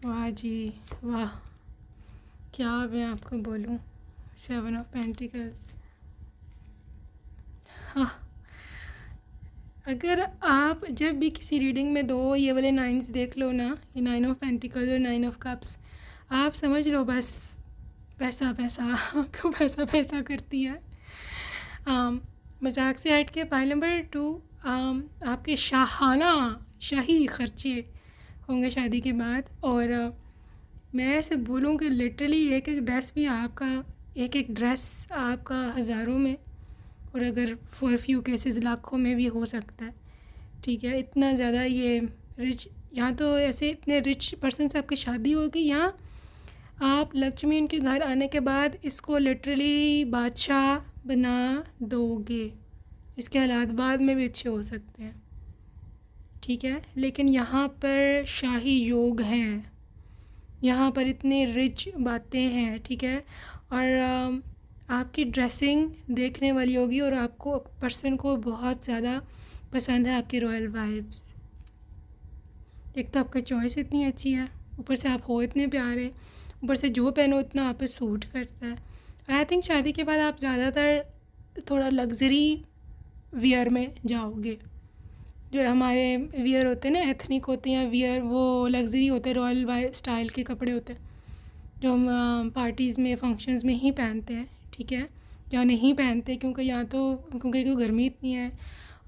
वाह जी वाह, क्या मैं आपको बोलूं। 7 of Pentacles। हाँ, अगर आप जब भी किसी रीडिंग में दो ये वाले 9s देख लो ना, ये 9 of Pentacles और 9 of Cups, आप समझ लो बस पैसा पैसा क्यों पैसा पैसा करती है। मजाक से हट के पाइल नंबर 2, आपके शाही खर्चे होंगे शादी के बाद। और मैं ऐसे बोलूँ कि लिटरली एक एक ड्रेस भी आपका, एक एक ड्रेस आपका हज़ारों में, और अगर फॉर फ्यू केसेस लाखों में भी हो सकता है, ठीक है। इतना ज़्यादा ये रिच, यहाँ तो ऐसे इतने रिच पर्सन से आपकी शादी होगी, यहाँ आप लक्ष्मी उनके घर आने के बाद इसको लिटरली बादशाह बना दोगे। इसके हालात बाद में भी अच्छे हो सकते हैं, ठीक है, लेकिन यहाँ पर शाही योग हैं, यहाँ पर इतनी रिच बातें हैं, ठीक है। और आपकी ड्रेसिंग देखने वाली होगी, और आपको पर्सन को बहुत ज़्यादा पसंद है आपकी रॉयल वाइब्स। एक तो आपका चॉइस इतनी अच्छी है, ऊपर से आप हो इतने प्यारे, ऊपर से जो पहनो इतना आप पे सूट करता है। और आई थिंक शादी के बाद आप ज़्यादातर थोड़ा लग्जरी वियर में जाओगे। जो हमारे वियर होते हैं ना, एथनिक होते हैं वियर, वो लग्जरी होते हैं, रॉयल वाइब स्टाइल के कपड़े होते हैं जो हम पार्टीज़ में, फंक्शंस में ही पहनते हैं, ठीक है। या नहीं पहनते क्योंकि यहाँ तो क्योंकि तो गर्मी इतनी है,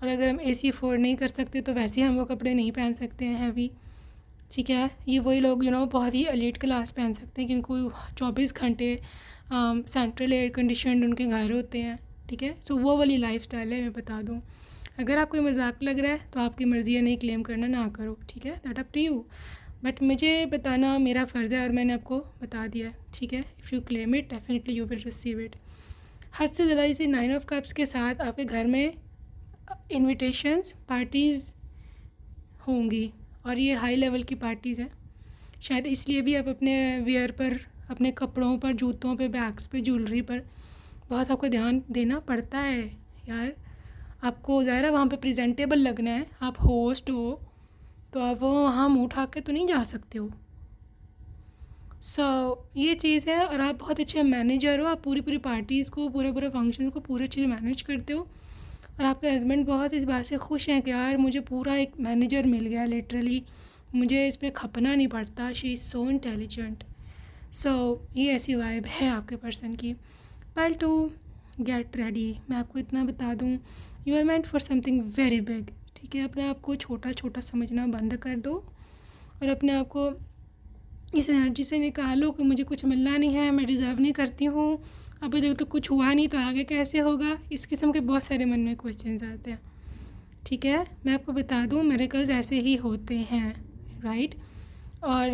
और अगर हम एसी अफोर्ड नहीं कर सकते तो वैसे ही हम वो कपड़े नहीं पहन सकते हैं हैवी, ठीक है। ये वही लोग बहुत ही एलीट क्लास पहन सकते हैं जिनको 24 घंटे सेंट्रल एयर कंडीशन उनके घर होते हैं, ठीक है। सो वो वाली लाइफ स्टाइल है। मैं बता दूँ, अगर आपको ये मजाक लग रहा है तो आपकी मर्ज़ी है, नहीं क्लेम करना ना करो, ठीक है, that up to you. But मुझे बताना मेरा फ़र्ज़ है, और मैंने आपको बता दिया है, ठीक है। If you claim it definitely you will receive it. हद से ज़्यादा इसे 9 of Cups के साथ आपके घर में इनविटेशंस, पार्टीज़ होंगी, और ये हाई लेवल की पार्टीज़ हैं। शायद इसलिए भी आप अपने वियर पर, अपने कपड़ों पर, जूतों पे, बैग्स पे, ज्वेलरी पर बहुत आपको ध्यान देना पड़ता है यार। आपको ज़ाहिर है वहाँ पे प्रेजेंटेबल लगना है, आप होस्ट हो तो आप वहाँ मुँह उठा के तो नहीं जा सकते हो। सो ये चीज़ है। और आप बहुत अच्छे मैनेजर हो, आप पूरी पार्टीज़ को, पूरे फंक्शन को पूरे अच्छे से मैनेज करते हो, और आपके हस्बैंड बहुत इस बात से खुश हैं कि यार मुझे पूरा एक मैनेजर मिल गया, लिटरली मुझे इस पर खपना नहीं पड़ता। She is so intelligent. So ये ऐसी वाइब है आपके पर्सन की। Pile 2, get ready. मैं आपको इतना बता दूँ, you are meant for something very big, ठीक है। अपने आप को छोटा छोटा समझना बंद कर दो, और अपने आप को इस एनर्जी से निकालो कि मुझे कुछ मिलना नहीं है, मैं डिज़र्व नहीं करती हूँ, अभी तक तो कुछ हुआ नहीं तो आगे कैसे होगा। इस किस्म के बहुत सारे मन में क्वेश्चंस आते हैं, ठीक है। मैं आपको बता दूँ मिरेकल्स ऐसे ही होते हैं, राइट। और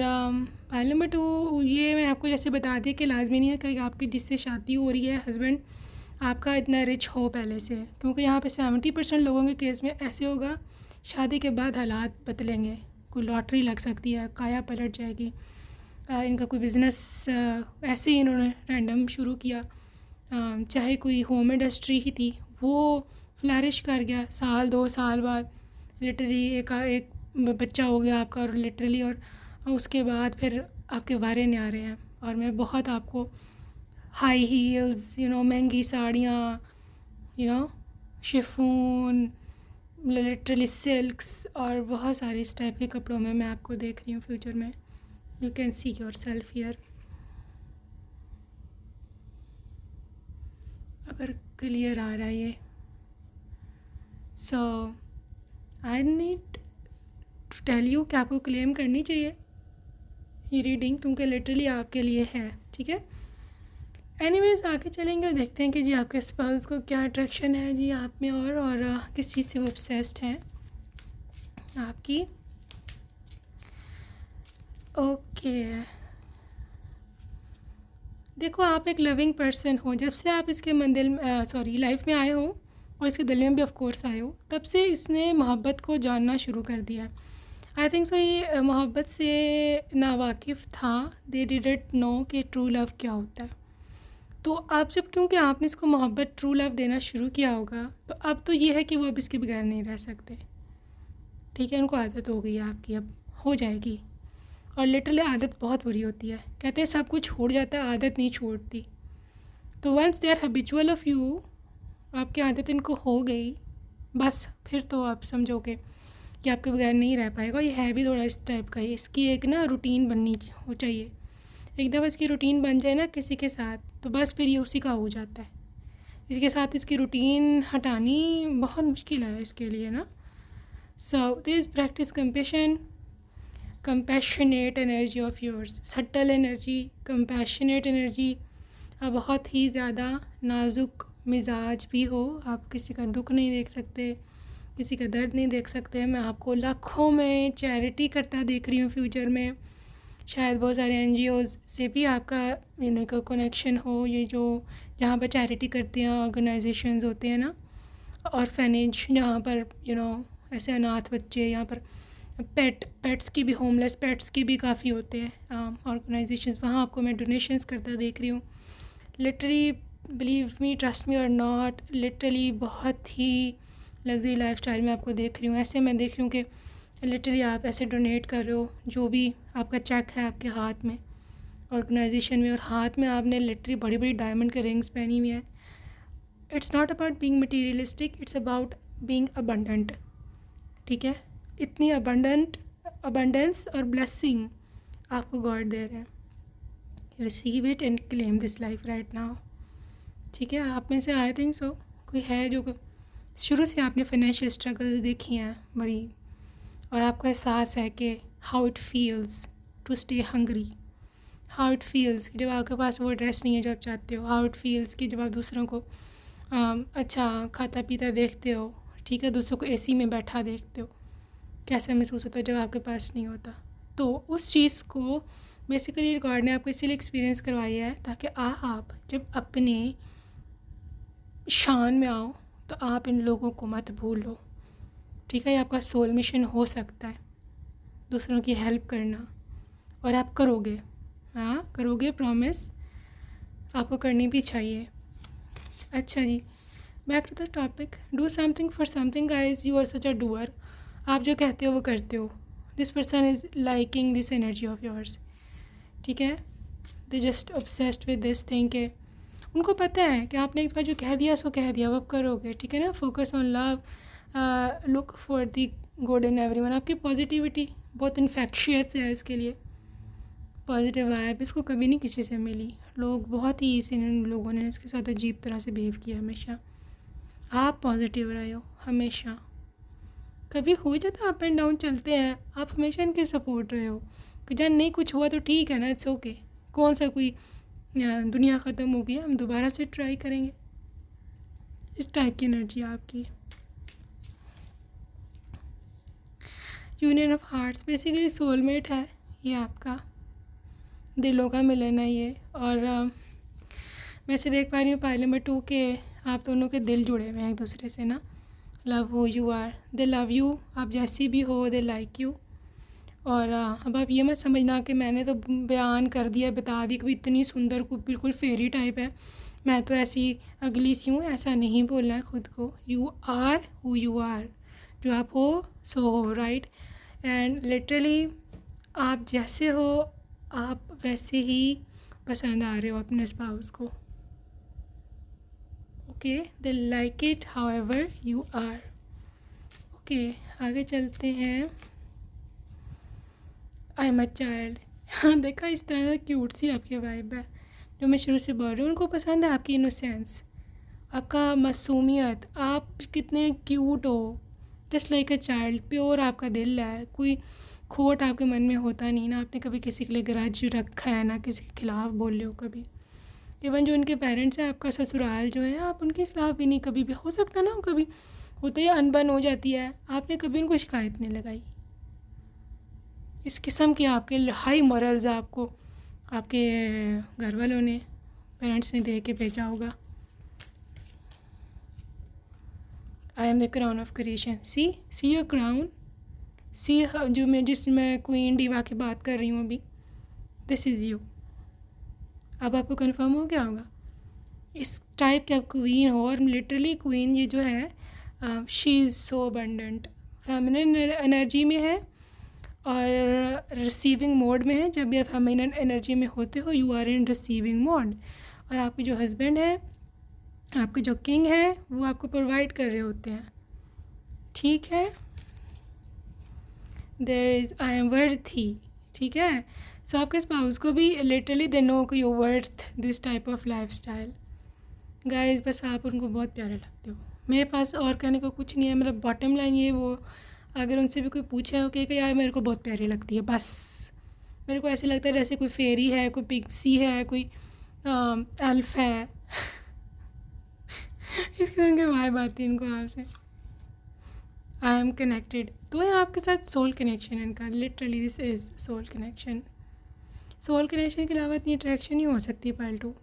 पाइल नंबर 2, ये मैं आपको जैसे बता दिया कि लाजमी नहीं है कि आपकी जिससे शादी हो रही है हस्बैंड आपका इतना रिच हो पहले से, क्योंकि यहाँ पे 70% लोगों के केस में ऐसे होगा शादी के बाद हालात बदलेंगे, कोई लॉटरी लग सकती है, काया पलट जाएगी। इनका कोई बिज़नेस ऐसे ही इन्होंने रैंडम शुरू किया, चाहे कोई होम इंडस्ट्री ही थी, वो फ्लरिश कर गया, साल 2 साल बाद लिटरली एक बच्चा हो गया आपका, और लिटरली और उसके बाद फिर आपके वारे नहीं आ रहे हैं। और मैं बहुत आपको हाई हील्स, महंगी साड़ियाँ, शिफॉन, लिटरली सिल्क्स और बहुत सारे इस टाइप के कपड़ों में मैं आपको देख रही हूँ फ्यूचर में। You can see yourself here. अगर क्लियर आ रहा है ये, so I need to tell you कि आपको क्लेम करनी चाहिए ये रीडिंग, क्योंकि लिटरली आपके लिए है, ठीक है। एनीवेज आगे चलेंगे और देखते हैं कि जी आपके स्पाउस को क्या अट्रैक्शन है जी आप में, और किस चीज़ से वो ऑब्सेस्ड हैं आपकी। ओके, देखो आप एक लविंग पर्सन हो, जब से आप इसके लाइफ में आए हो और इसके दिल में भी ऑफ कोर्स आए हो, तब से इसने मोहब्बत को जानना शुरू कर दिया है। आई थिंक सो ये मोहब्बत से नावाकिफ़ था, दे डिडंट नो कि ट्रू लव क्या होता है। तो अब जब क्योंकि आपने इसको मोहब्बत ट्रू लव देना शुरू किया होगा, तो अब तो ये है कि वो अब इसके बगैर नहीं रह सकते, ठीक है। उनको आदत हो गई है आपकी, अब हो जाएगी। और लिटरली आदत बहुत बुरी होती है, कहते हैं सब कुछ छूट जाता है, आदत नहीं छोड़ती। तो once they are habitual of you, आपकी आदत इनको हो गई, बस फिर तो आप समझोगे कि आपके बगैर नहीं रह पाएगा। ये है भी थोड़ा इस टाइप का ही, इसकी एक ना रूटीन बननी हो चाहिए। एक दफ़ा इसकी रूटीन बन जाए ना किसी के साथ, तो बस फिर ये उसी का हो जाता है। इसके साथ इसकी रूटीन हटानी बहुत मुश्किल है इसके लिए ना। So this practice compassionate energy of yours, subtle energy, compassionate energy. बहुत ही ज़्यादा नाजुक मिजाज भी हो, आप किसी का दुख नहीं देख सकते, किसी का दर्द नहीं देख सकते। मैं आपको लाखों में चैरिटी करता देख रही हूँ फ्यूचर में, शायद बहुत सारे NGOs से भी आपका का कनेक्शन हो। ये जो जहाँ पर चैरिटी करते हैं ऑर्गेनाइजेशंस होते हैं ना, ऑर्फेनेज, जहाँ पर ऐसे अनाथ बच्चे, यहाँ पर पेट्स की भी, होमलेस पेट्स की भी काफ़ी होते हैं ऑर्गेनाइजेशंस, वहाँ आपको मैं डोनेशंस करता देख रही हूँ। Literally believe me, trust me और नॉट, लिटरली बहुत ही लग्जरी लाइफस्टाइल में आपको देख रही हूँ। ऐसे मैं देख रही हूँ कि लिटरली आप ऐसे डोनेट कर रहे हो, जो भी आपका चेक है आपके हाथ में ऑर्गेनाइजेशन में, और हाथ में आपने लिटरली बड़ी बड़ी डायमंड के रिंग्स पहनी हुई है। It's not about being materialistic, it's about being abundant, ठीक है। इतनी अबंडेंस और ब्लेसिंग आपको गॉड दे रहे हैं। Receive it and claim this life right now, ठीक है। आप में से आई थिंक सो कोई है जो शुरू से आपने फाइनेंशियल स्ट्रगल्स देखी हैं बड़ी, और आपको एहसास है कि how it feels to stay hungry, how it feels जब आपके पास वो ड्रेस नहीं है जो आप चाहते हो, हाउ इट फील्स कि जब आप दूसरों को अच्छा खाता पीता देखते हो, ठीक है, दूसरों को AC में बैठा देखते हो, कैसा महसूस होता है जब आपके पास नहीं होता। तो उस चीज़ को बेसिकली गॉड ने आपको इसीलिए एक्सपीरियंस करवाया है, ताकि आप जब अपने शान में आओ तो आप इन लोगों को मत भूलो, ठीक है। ये आपका सोल मिशन हो सकता है, दूसरों की हेल्प करना, और आप करोगे, हाँ करोगे, प्रॉमिस, आपको करनी भी चाहिए। अच्छा जी, back to the topic, do something for something guys, you are such a doer. आप जो कहते हो वो करते हो। This person is liking this energy of yours, ठीक है। They just obsessed with this thing के उनको पता है कि आपने एक बार जो कह दिया सो कह दिया, वो आप करोगे, ठीक है ना। Focus on love, look for the good in everyone. आपकी पॉजिटिविटी बहुत इन्फेक्शियस है, इसके लिए पॉजिटिव वाइब इसको कभी नहीं किसी से मिली। लोग बहुत ही इस लोगों ने इसके साथ अजीब तरह से बिहेव किया हमेशा। आप पॉजिटिव रहे हो हमेशा, कभी हो जाता अप एंड डाउन चलते हैं, आप हमेशा इनके सपोर्ट रहे हो कि जब नहीं कुछ हुआ तो ठीक है ना, इट्स ओके, कौन सा कोई दुनिया ख़त्म हो गई, हम दोबारा से ट्राई करेंगे। इस टाइप की एनर्जी आपकी। Union of hearts basically soulmate है ये आपका, दिलों का मिलन है ये। और मैं से देख पा रही हूँ पायल नंबर 2 के आप दोनों के दिल जुड़े हुए हैं एक दूसरे से ना, love who you are, they love you, आप जैसी भी हो, दे लाइक यू। और अब आप ये मत समझना कि मैंने तो बयान कर दिया, बता दी कि इतनी सुंदर को बिल्कुल फेरी टाइप है, मैं तो ऐसी अगली सी हूँ, ऐसा नहीं बोलना है ख़ुद को। You are who you are, जो आप हो सो हो, राइट। एंड लिटरली आप जैसे हो आप वैसे ही पसंद आ रहे हो अपने स्पाउस को। Okay, they like it however you are. Okay, आगे चलते हैं। I am a child. हाँ देखा, इस तरह क्यूट सी आपकी वाइब है जो मैं शुरू से बोल रही हूँ। उनको पसंद है आपकी इनोसेंस, आपका मासूमियत, आप कितने क्यूट हो, just like a child. Pure आपका दिल है, कोई खोट आपके मन में होता नहीं ना, आपने कभी किसी के लिए ग्रज रखा है ना किसी के खिलाफ़ बोल रहे हो कभी। इवन जो उनके पेरेंट्स हैं, आपका ससुराल जो है, आप उनके खिलाफ़ भी नहीं कभी भी, हो सकता ना कभी होता ही अनबन हो जाती है, आपने कभी उनको शिकायत नहीं लगाई। इस किस्म के आपके हाई मॉरल्स आपको आपके घर वालों ने, पेरेंट्स ने दे के भेजा होगा। I am the crown of creation, see your crown, see जो मैं जिसमें क्वीन डिवा की बात कर रही हूँ अभी, दिस इज़ यू। अब आपको कंफर्म हो गया होगा इस टाइप के आप क्वीन हो। और लिटरली क्वीन ये जो है she is so abundant, feminine energy में है और रिसीविंग मोड में है। जब भी आप फेमिनिन एनर्जी में होते हो you are in receiving mode, और आपके जो हस्बैंड है, आपके जो किंग है, वो आपको प्रोवाइड कर रहे होते हैं, ठीक है। There is I am worthy, ठीक है। सो आपके स्पाउस को भी literally they know you worth this type of lifestyle. Guys बस आप उनको बहुत प्यारे लगते हो। मेरे पास और कहने को कुछ नहीं है, मतलब बॉटम लाइन ये वो, अगर उनसे भी कोई पूछे हो कि यार मेरे को बहुत प्यारी लगती है, बस मेरे को ऐसे लगता है जैसे कोई फेरी है, कोई पिक्सी है, कोई एल्फ है। इस तरह के वाइब आती है इनको आपसे। आई एम कनेक्टेड, तो है आपके साथ सोल कनेक्शन इनका, literally this is soul connection. Soul connection के अलावा इतनी अट्रैक्शन नहीं हो सकती पाल्टू,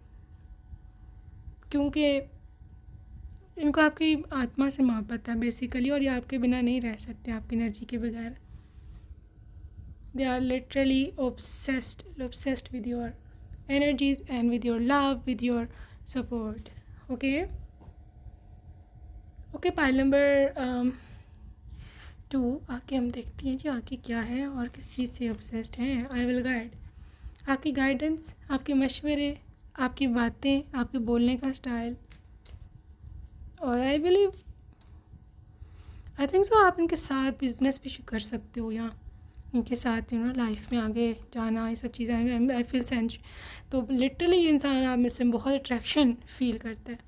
क्योंकि इनको आपकी आत्मा से मोहब्बत है बेसिकली, और ये आपके बिना नहीं रह सकते, आपकी एनर्जी के बगैर। They are literally obsessed with your energies and with your love, with your support. Okay, pile number 2 आके हम देखती हैं जी आके क्या है और किस चीज़ से obsessed हैं। आई विल गाइड, आपकी गाइडेंस, आपके मशवरे, आपकी बातें, आपके बोलने का स्टाइल, और I believe I think so आप इनके साथ बिजनेस भी कर सकते हो, या इनके साथ लाइफ में आगे जाना, ये सब चीज़ें आई फील सेंस। तो लिटरली इंसान आप में से बहुत अट्रैक्शन फील करता है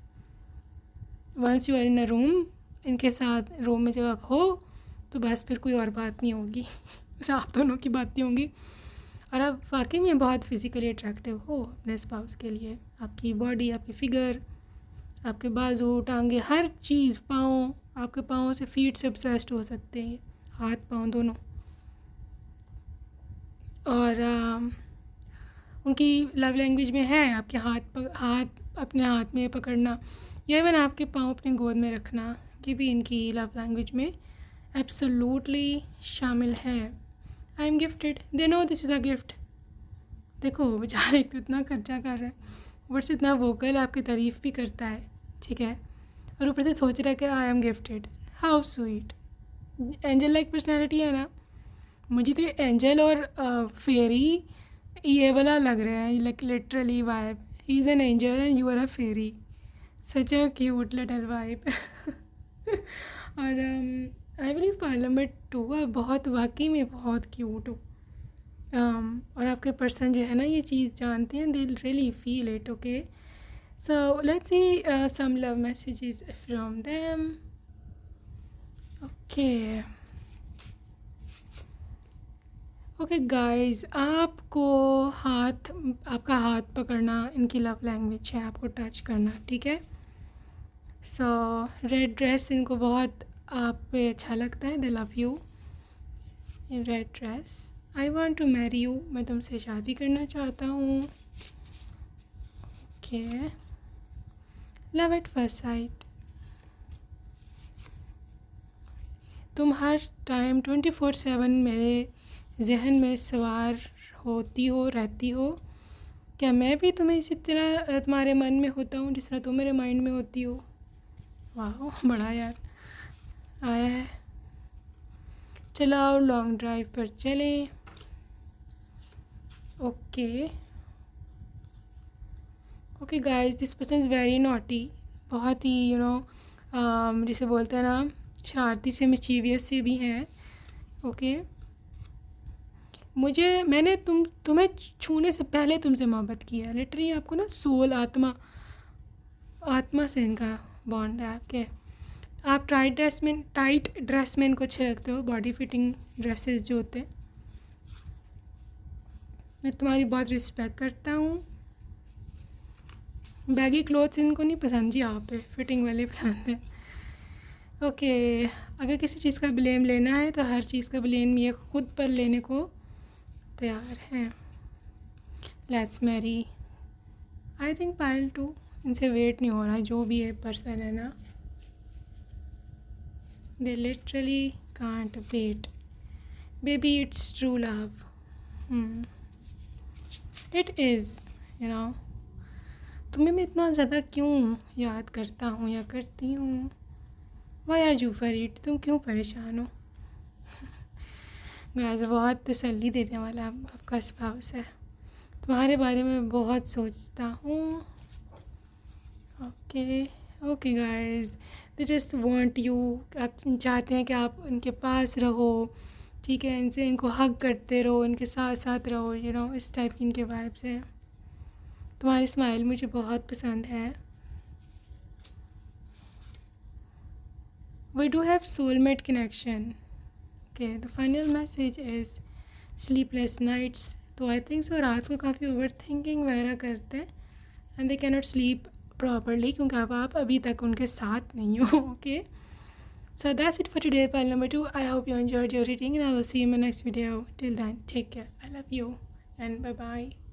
once you are in a room. इनके साथ रूम में जब आप हो तो बस फिर कोई और बात नहीं होगी, बस आप दोनों की बातें होंगी, और आप वाकई में बहुत फिज़िकली अट्रैक्टिव हो अपने स्पाउस के लिए। आपकी बॉडी, आपकी फ़िगर, आपके बाजू, टांगे, हर चीज़, पाँव, आपके पाँव से फीट से ऑब्सेस्ड हो सकते हैं, हाथ पाँव दोनों। और उनकी लव लैंग्वेज में है आपके हाथ अपने हाथ में पकड़ना, या इवन आपके पाँव अपने गोद में रखना, ये भी इनकी लव लैंग्वेज में एब्सोल्युटली शामिल है। I M gifted, they know this is a gift. देखो बेचारा एक तो इतना खर्चा कर रहा है, ऊपर से इतना वोकल आपकी तारीफ़ भी करता है, ठीक है, और ऊपर से सोच रहा है कि I am gifted. How sweet, angel like personality है ना। मुझे तो एंजल और फेरी ये वाला लग रहा है, like literally vibe, he is an angel and you are a fairy, such a cute little vibe. और आई बिलीव पार्ट नंबर 2 आप बहुत वाकई में बहुत क्यूट हो, और आपके पर्सन जो है ना ये चीज़ जानते हैं, they really feel it. Okay, so let's see some love messages from them. Okay guys, आपको आपका हाथ पकड़ना इनकी लव लैंग्वेज है, आपको टच करना, ठीक है। सो रेड ड्रेस इनको बहुत आप पे अच्छा लगता है, they love you in red dress. I want to marry you, मैं तुमसे शादी करना चाहता हूँ। Okay, love at first sight, तुम हर टाइम 24/7 मेरे जहन में सवार होती हो, रहती हो। क्या मैं भी तुम्हें इसी तरह तुम्हारे मन में होता हूँ जिस तरह तुम मेरे माइंड में होती हो? वाह, बड़ा यार आया है। चलो और लॉन्ग ड्राइव पर चलें। Okay guys, this person is very naughty. बहुत ही जिसे बोलते हैं ना, शरारती से, मिस्चीवियस से भी हैं। ओके, मैंने तुम्हें छूने से पहले तुमसे मोहब्बत की है। लिटरली आपको ना सोल, आत्मा से इनका बॉन्ड है आपके। आप टाइट ड्रेस में इनको अच्छे लगते हो, बॉडी फिटिंग ड्रेसेस जो होते हैं। मैं तुम्हारी बहुत रिस्पेक्ट करता हूँ। बैगी क्लोथ्स इनको नहीं पसंद जी, आप पे फिटिंग वाले पसंद हैं। ओके, अगर किसी चीज़ का ब्लेम लेना है तो हर चीज़ का ब्लेम ये ख़ुद पर लेने को तैयार हैं। Let's marry. I think pile two, इनसे वेट नहीं हो रहा है जो भी ये पर्सन है ना, they literally can't wait. Baby it's true love. It is तुम्हें मैं इतना ज़्यादा क्यों याद करता हूँ या करती हूँ? Why are you worried? तुम क्यों परेशान हो? गाइस, बहुत तसल्ली देने वाला आपका स्पाउस है। तुम्हारे बारे में बहुत सोचता हूँ। Okay guys, they just want you. आप चाहते हैं कि आप उनके पास रहो, ठीक है, इनको हग करते रहो, इनके साथ साथ रहो, इस टाइप की इनके वाइब्स हैं। तुम्हारी स्माइल मुझे बहुत पसंद है। We do have soulmate connection. Okay, the final message is sleepless nights. तो आई थिंक सो रात को काफ़ी ओवर थिंकिंग वगैरह करते हैं and they can not sleep properly क्योंकि आप अभी तक उनके साथ नहीं हो। Okay, so that's it for today, pile number 2. I hope you enjoyed your reading and I will see you in my next video. Till then, take care. I love you and bye bye.